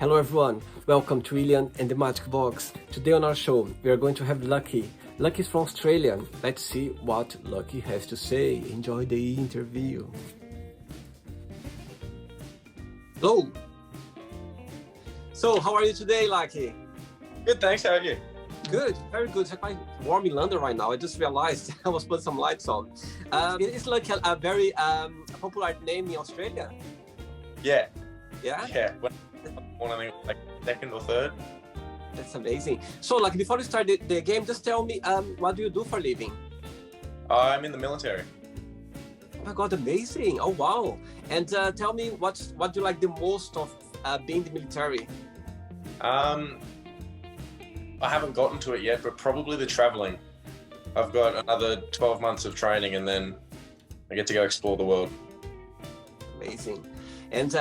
Hello everyone, welcome to William and the Magic Box. Today on our show, we are going to have Lucky. Lucky is from Australia. Let's see what Lucky has to say. Enjoy the interview. Hello. So, how are you today, Lucky? Good, thanks. How are you? Good, very good. It's quite warm in London right now. I just realized I was putting some lights on. It's like a very popular name in Australia. Yeah. Yeah? Yeah. One, I think, like second or third. That's amazing. So, like, before we start the game, just tell me, what do you do for a living? I'm in the military. Oh my God, amazing. Oh, wow. And tell me, what do you like the most of being in the military? I haven't gotten to it yet, but probably the traveling. I've got another 12 months of training and then I get to go explore the world. Amazing. And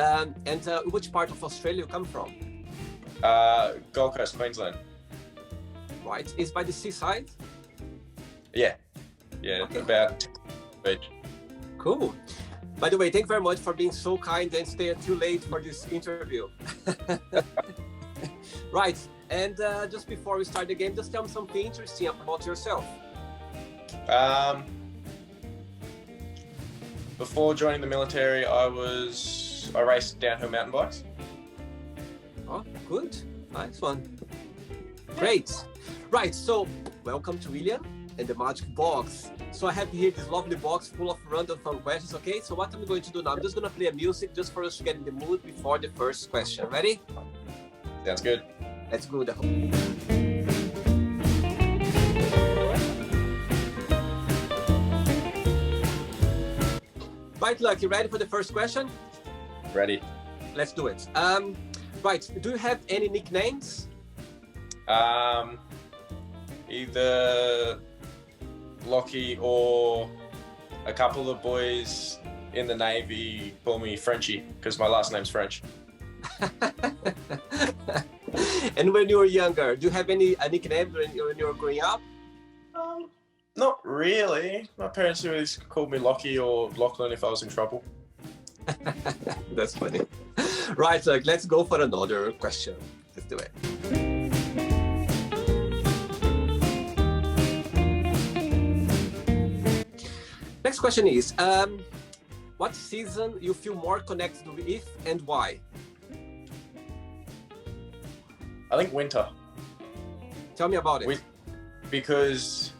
which part of Australia you come from? Gold Coast, Queensland. Right. Is by the seaside? Yeah. Yeah, okay. About beach. Cool. By the way, thank you very much for being so kind and staying too late for this interview. Right. And just before we start the game, just tell me something interesting about yourself. Before joining the military, I raced downhill mountain bikes. Oh, good. Nice one. Great. Right. So, welcome to William and the Magic Box. So I have here this lovely box full of random fun questions, okay? So what I'm going to do now, I'm just going to play a music just for us to get in the mood before the first question. Ready? Sounds good. Let's go. Right, Lucky, ready for the first question? Ready. Let's do it. Right, do you have any nicknames? Either Lockie or a couple of boys in the Navy call me Frenchie because my last name's French. And when you were younger, do you have any nickname when you were growing up? Not really. My parents always called me Lockie or Lachlan if I was in trouble. That's funny. Right, so let's go for another question. Let's do it. Next question is, what season you feel more connected with and why? I think winter. Tell me about it. Because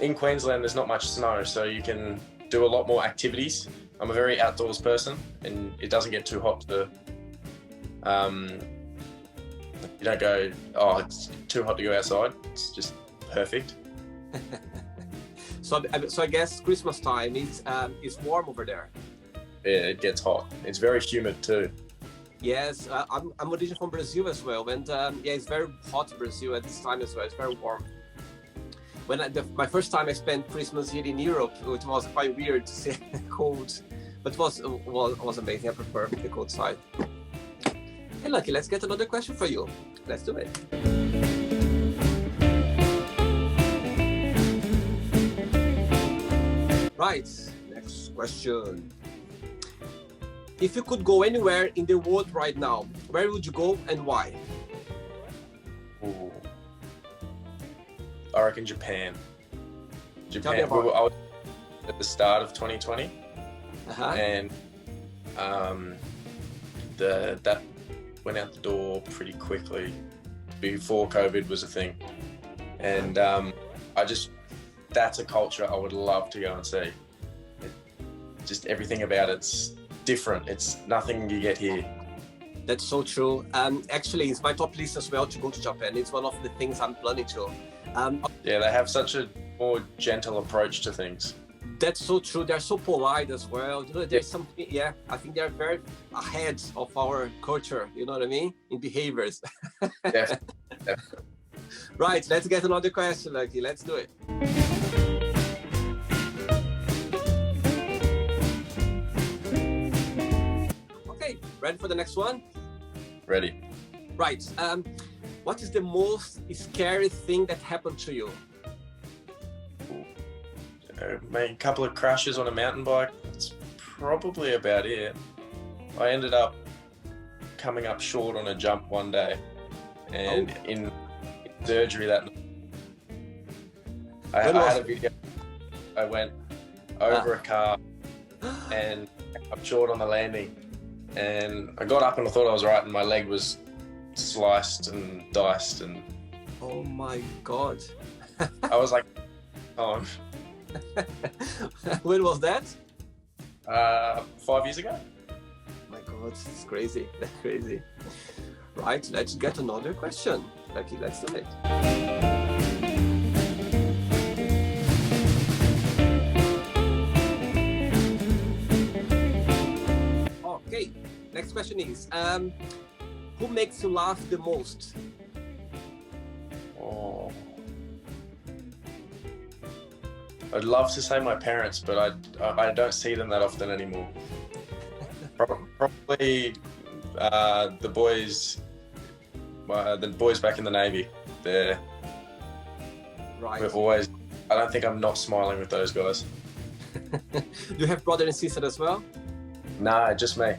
in Queensland there's not much snow, so you can do a lot more activities. I'm a very outdoors person and it doesn't get too hot to, you don't go, oh, it's too hot to go outside. It's just perfect. So I guess Christmas time is warm over there. Yeah, it gets hot. It's very humid too. Yes, I'm originally from Brazil as well, and yeah, it's very hot in Brazil at this time as well. It's very warm. When my first time I spent Christmas here in Europe, it was quite weird to see cold, but it was amazing. I prefer the cold side. Hey, Lucky, let's get another question for you. Let's do it. Right, next question. If you could go anywhere in the world right now, where would you go and why? Ooh. I reckon Japan. Tell me about I was at the start of 2020, and that went out the door pretty quickly before COVID was a thing, and that's a culture I would love to go and see. Just everything about it's different. It's nothing you get here. That's so true. Actually, it's my top list as well to go to Japan. It's one of the things I'm planning to. Yeah, they have such a more gentle approach to things. That's so true. They're so polite as well. You know, there's something. Yeah, I think they're very ahead of our culture. You know what I mean? In behaviors. Definitely. Right. Let's get another question, Lucky. Let's do it. Ready for the next one? Ready. Right. What is the most scary thing that happened to you? Made a couple of crashes on a mountain bike. That's probably about it. I ended up coming up short on a jump one day, and in surgery that night, I had a video. I went over a car and I'm short on the landing, and I got up and I thought I was right, and my leg was sliced and diced, and Oh my God. I was like, oh, When was that? 5 years ago. My God, it's crazy. That's crazy. Right, let's get another question. Lucky, let's do it. Okay, next question is, who makes you laugh the most? Oh. I'd love to say my parents, but I don't see them that often anymore. Probably the boys back in the Navy. They're Right. we're always. I don't think I'm not smiling with those guys. Do you have brother and sister as well? Nah, just me.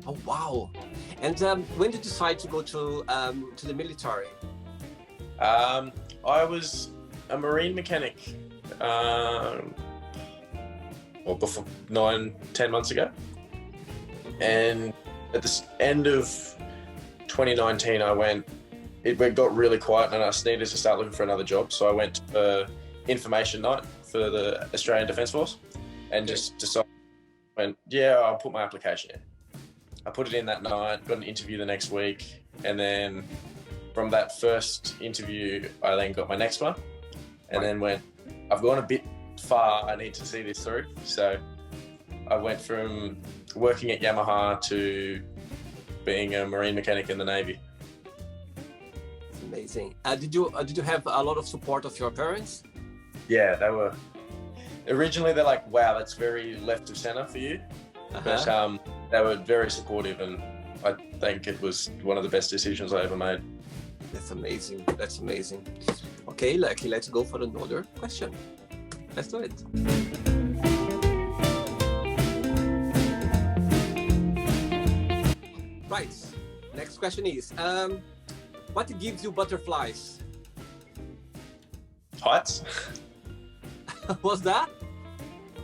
Oh wow! And when did you decide to go to the military? I was a marine mechanic. Well, before 9-10 months ago, and at the end of 2019, it got really quiet, and I needed to start looking for another job. So I went to information night for the Australian Defence Force, and just decided, I'll put my application in. I put it in that night, got an interview the next week, and then from that first interview, I then got my next one, and then I've gone a bit far, I need to see this through. So I went from working at Yamaha to being a marine mechanic in the Navy. It's amazing. Did you have a lot of support of your parents? Yeah, they were. Originally, they're like, wow, that's very left of center for you. But they were very supportive, and I think it was one of the best decisions I ever made. That's amazing. That's amazing. Okay, Lucky, let's go for another question. Let's do it. Right. Next question is, what gives you butterflies? Heights? What's that?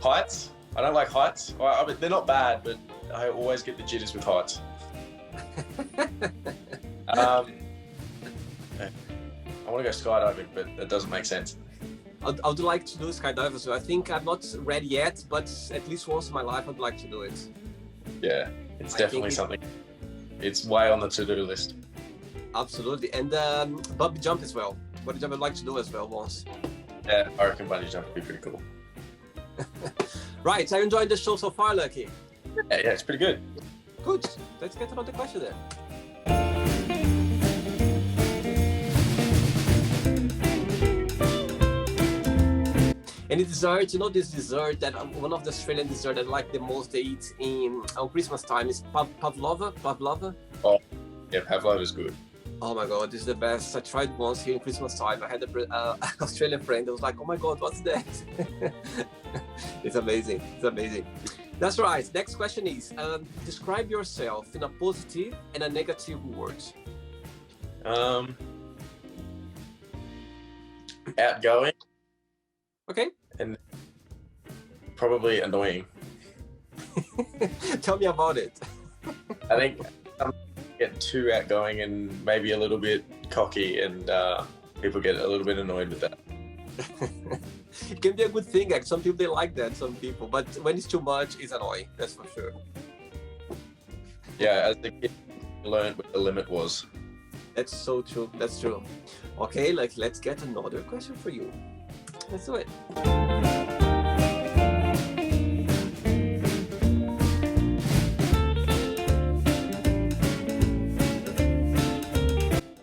Heights? I don't like heights. I mean, they're not bad, but I always get the jitters with heights. I want to go skydiving, but that doesn't make sense. I would like to do skydiving as well. I think I'm not ready yet, but at least once in my life I'd like to do it. Yeah, it's definitely something. It's way on the to-do list. Absolutely. And bungee jump as well. Bungee jump I'd like to do as well once. Yeah, I reckon bungee jump would be pretty cool. Right, I enjoyed the show so far, Lucky. Yeah, it's pretty good. Good. Let's get another question then. Any dessert, you know this dessert that one of the Australian desserts I like the most they eat on Christmas time is pavlova. Oh, yeah, pavlova is good. Oh my God, this is the best. I tried once here in Christmas time. I had an Australian friend that was like, oh my God, what's that? It's amazing. It's amazing. That's right. Next question is, describe yourself in a positive and a negative word. Outgoing. Okay. And probably annoying. Tell me about it. I think some get too outgoing and maybe a little bit cocky, and people get a little bit annoyed with that. It can be a good thing. Like, some people, they like that, some people. But when it's too much, it's annoying. That's for sure. Yeah, as a kid, I learned what the limit was. That's so true. That's true. Okay, let's get another question for you. Let's do it.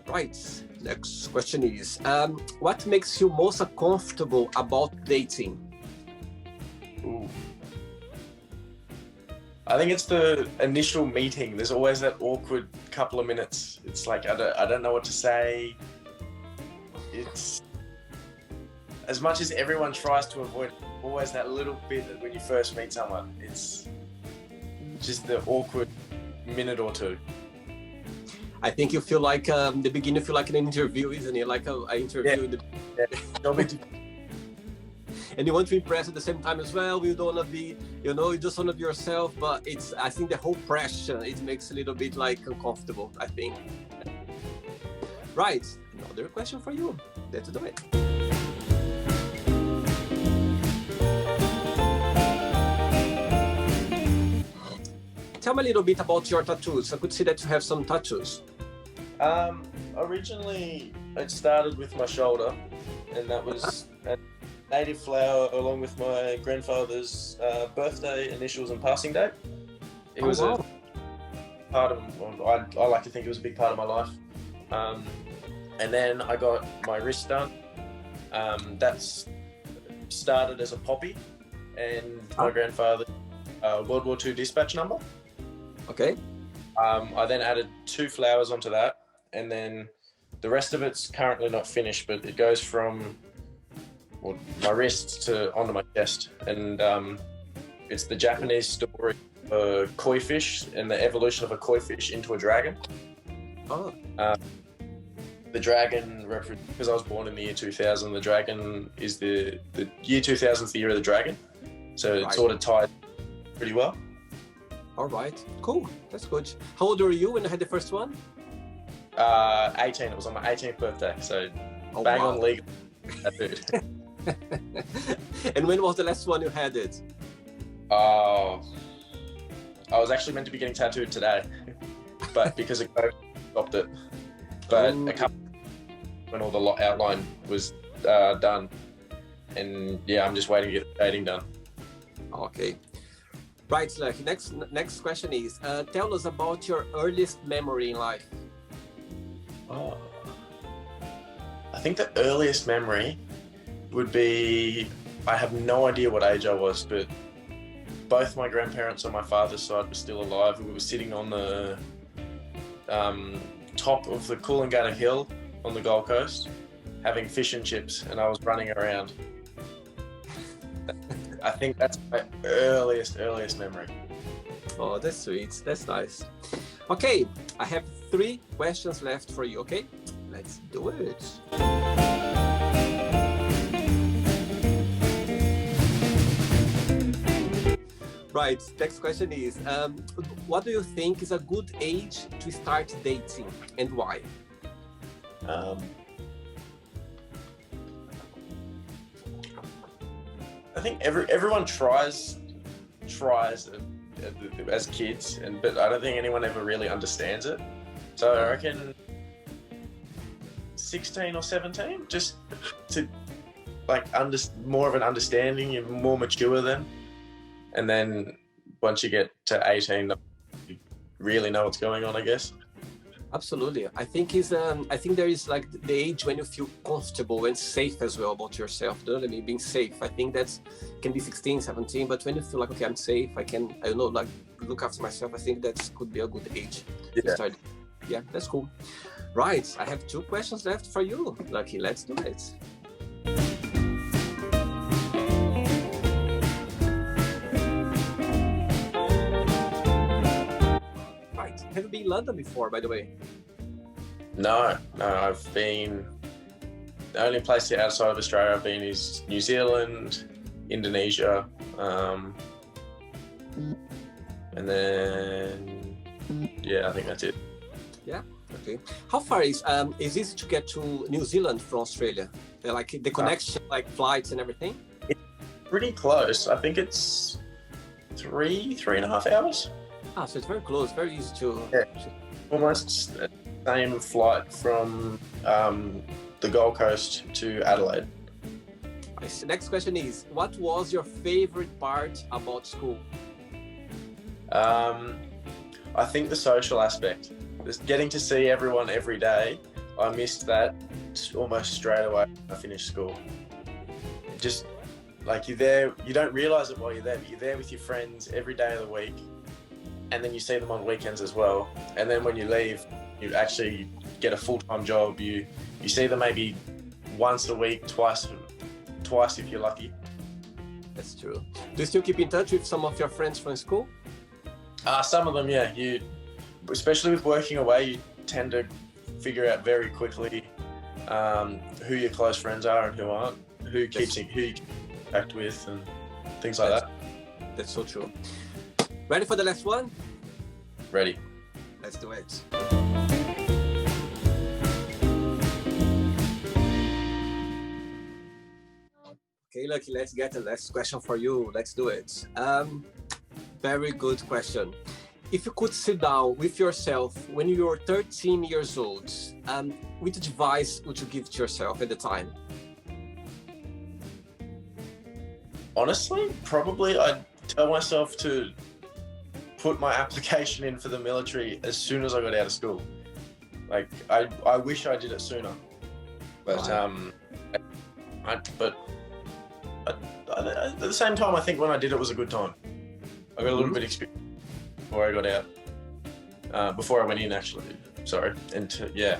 Right. Next question is, what makes you most uncomfortable about dating? Ooh. I think it's the initial meeting. There's always that awkward couple of minutes. It's like, I don't know what to say. It's, as much as everyone tries to avoid it, always that little bit that when you first meet someone, it's just the awkward minute or two. I think you feel like the beginning, you feel like an interview, isn't it? Like an interview. Yeah. And you want to impress at the same time as well. You don't want to be, you just want to be yourself. But I think the whole pressure, it makes a little bit like uncomfortable, I think. Right, another question for you. Let's do it. Tell me a little bit about your tattoos. I could see that you have some tattoos. Originally, it started with my shoulder, and that was a native flower along with my grandfather's birthday, initials, and passing date. It was a part of, I like to think it was a big part of my life. And then I got my wrist done. That's started as a poppy, and my grandfather World War II dispatch number. Okay. I then added 2 flowers onto that, and then the rest of it's currently not finished, but it goes from my wrist to onto my chest, and it's the Japanese story of a koi fish and the evolution of a koi fish into a dragon. Oh. The dragon, because I was born in the year 2000, the dragon is the year 2000 is the year of the dragon, so it sort of tied pretty well. All right, cool. That's good. How old were you when you had the first one? 18. It was on my 18th birthday, so bang on legal. And when was the last one you had it? I was actually meant to be getting tattooed today, but because of COVID, I stopped it. But a couple when all the outline was done, and yeah, I'm just waiting to get the shading done. Okay. Right, Lucky. Next question is, tell us about your earliest memory in life. Oh. I think the earliest memory would be, I have no idea what age I was, but both my grandparents on my father's side were still alive. We were sitting on the top of the Coolangatta Hill on the Gold Coast, having fish and chips, and I was running around. I think that's my earliest memory. Oh, that's sweet. That's nice. Okay, I have 3 questions left for you, okay? Let's do it. Right, next question is, what do you think is a good age to start dating and why? I think everyone tries as kids, but I don't think anyone ever really understands it. So I reckon 16 or 17, just to like more of an understanding. You're more mature then, and then once you get to 18, you really know what's going on, I guess. Absolutely. I think there is like the age when you feel comfortable and safe as well about yourself. You know what I mean? Being safe. I think that's can be 16, 17, but when you feel like, okay, I'm safe, I know, like look after myself, I think that could be a good age to start. Yeah, that's cool. Right. I have 2 questions left for you, Lucky. Let's do it. Have you been in London before, by the way? No, I've been, the only place outside of Australia I've been is New Zealand, Indonesia, and then, yeah, I think that's it. Yeah, okay. How far is easy to get to New Zealand from Australia? Like the connection, like flights and everything? It's pretty close. I think it's 3.5 hours. Ah, so it's very close, very easy to... Yeah, almost the same flight from the Gold Coast to Adelaide. Next question is, what was your favorite part about school? I think the social aspect. Just getting to see everyone every day, I missed that almost straight away when I finished school. Just like you're there, you don't realise it while you're there, but you're there with your friends every day of the week. And then you see them on weekends as well. And then when you leave, you actually get a full-time job. You see them maybe once a week, twice if you're lucky. That's true. Do you still keep in touch with some of your friends from school? Some of them, yeah. Especially with working away, tend to figure out very quickly who your close friends are and who aren't, who you keep in contact with, and things like that. That's so true. Ready for the last one? Ready. Let's do it. Okay, Lucky, let's get the last question for you. Let's do it. Very good question. If you could sit down with yourself when you were 13 years old, which advice would you give to yourself at the time? Honestly, probably I'd tell myself to put my application in for the military as soon as I got out of school. Like, I wish I did it sooner. But at the same time, I think when I did it was a good time. I got a little bit of experience before I got out. Before I went in, actually. Sorry. And yeah.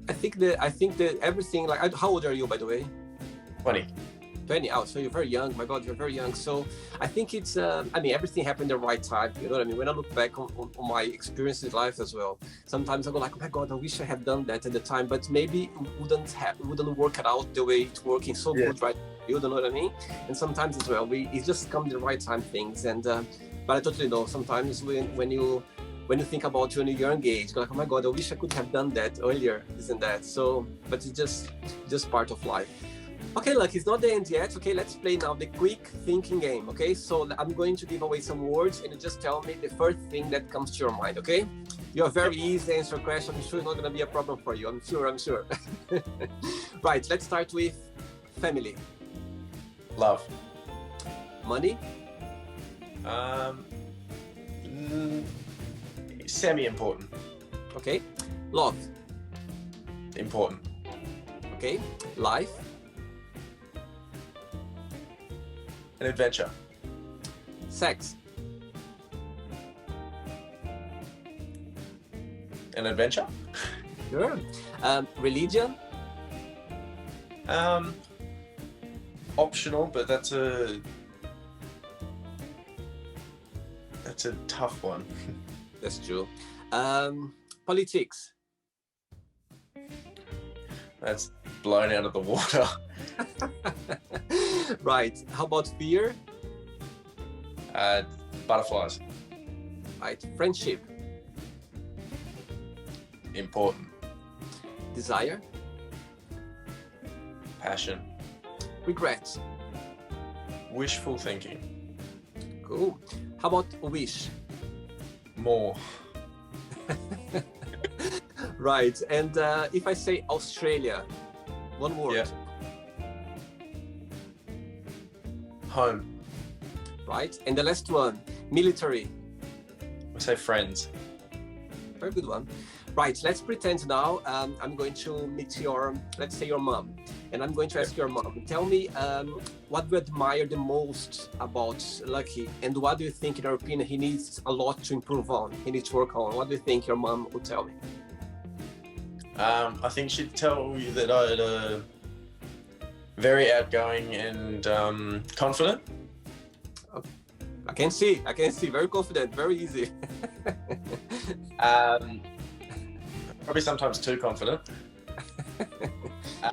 I think that everything, like, how old are you, by the way? 20. 20. Oh, so you're very young. My God, you're very young. So I think it's, I mean, everything happened at the right time. You know what I mean? When I look back on my experience in life as well, sometimes I go like, oh my God, I wish I had done that at the time, but maybe it wouldn't work it out the way it's working so good right now. You know what I mean? And sometimes as well, it just come the right time things. And but I totally know sometimes when you think about you in a young age, you're like, oh my God, I wish I could have done that earlier, isn't that? So, but it's just part of life. Okay, look, it's not the end yet. Okay, let's play now the quick thinking game. Okay, so I'm going to give away some words and you just tell me the first thing that comes to your mind. Okay, you're very easy to answer question. I'm sure it's not going to be a problem for you. I'm sure. Right, let's start with family. Love. Money. Semi-important. Okay. Love. Important. Okay. Life. An adventure. Sex. An adventure. Sure. Religion. Optional, but that's a tough one. That's true. Politics. That's blown out of the water. Right. How about fear? Butterflies. Right. Friendship. Important. Desire. Passion. Regret. Wishful thinking. Cool. How about wish? More. Right. And if I say Australia, one word. Yeah. Home. Right. And the last one, military. I say friends. Very good one. Right, let's pretend now I'm going to meet let's say your mom, and I'm going to ask your mom, tell me what do you admire the most about Lucky, and what do you think, in your opinion, he needs a lot to improve on, he needs to work on? What do you think your mom would tell me? I think she'd tell you that I'm very outgoing and confident. Okay. I can see, very confident, very easy. Probably sometimes too confident. I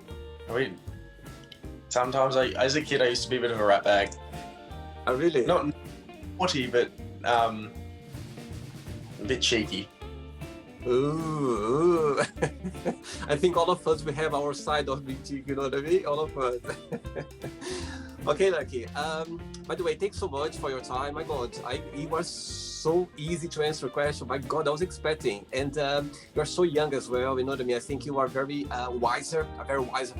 mean, sometimes as a kid, I used to be a bit of a rat bag. Oh, really? Not naughty, but a bit cheeky. Ooh. I think all of us, we have our side of being cheeky, you know what I mean? All of us. Okay, Lucky. By the way, thanks so much for your time. My God, it was so easy to answer a question. My God, I was expecting. And you're so young as well, you know what I mean? I think you are very wiser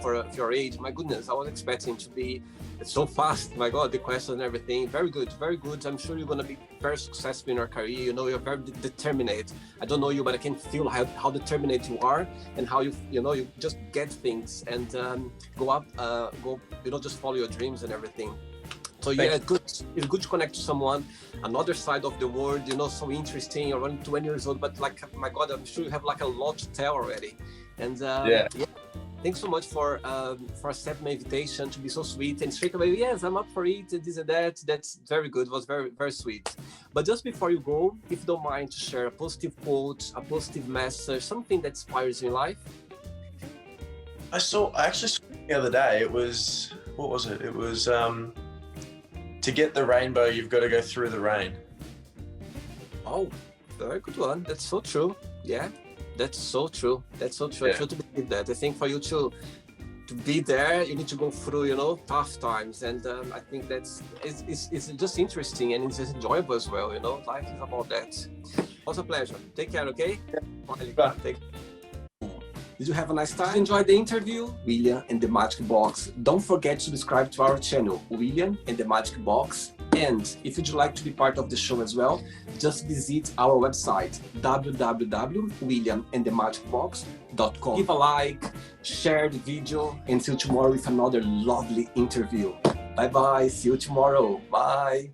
for your age. My goodness, I was expecting to be so fast. My God, the question and everything. Very good, very good. I'm sure you're going to be very successful in your career. You know, you're very determined. I don't know you, but I can feel how determined you are and how you just get things and go, just follow your dreams and everything. So yeah, it's good to connect to someone, another side of the world, so interesting. You're only 20 years old, but like, my God, I'm sure you have like a lot to tell already. And Thanks so much for accepting my invitation, to be so sweet and straight away. Yes, I'm up for it. This and that. That's very good. It was very, very sweet. But just before you go, if you don't mind to share a positive quote, a positive message, something that inspires you in life. I actually saw it the other day. It was, what was it? It was, to get the rainbow, you've got to go through the rain. Oh, very good one. That's so true. Yeah, that's so true. That's so true. Yeah. I totally believe that. I think for you to be there, you need to go through, you know, tough times. And I think it's just interesting, and it's just enjoyable as well, you know. Life is about that. It was a pleasure. Take care, okay? Bye. Did you have a nice time? Enjoy the interview? William and the Magic Box. Don't forget to subscribe to our channel, William and the Magic Box. And if you'd like to be part of the show as well, just visit our website, www.williamandthemagicbox.com. Give a like, share the video, and see you tomorrow with another lovely interview. Bye bye, see you tomorrow. Bye.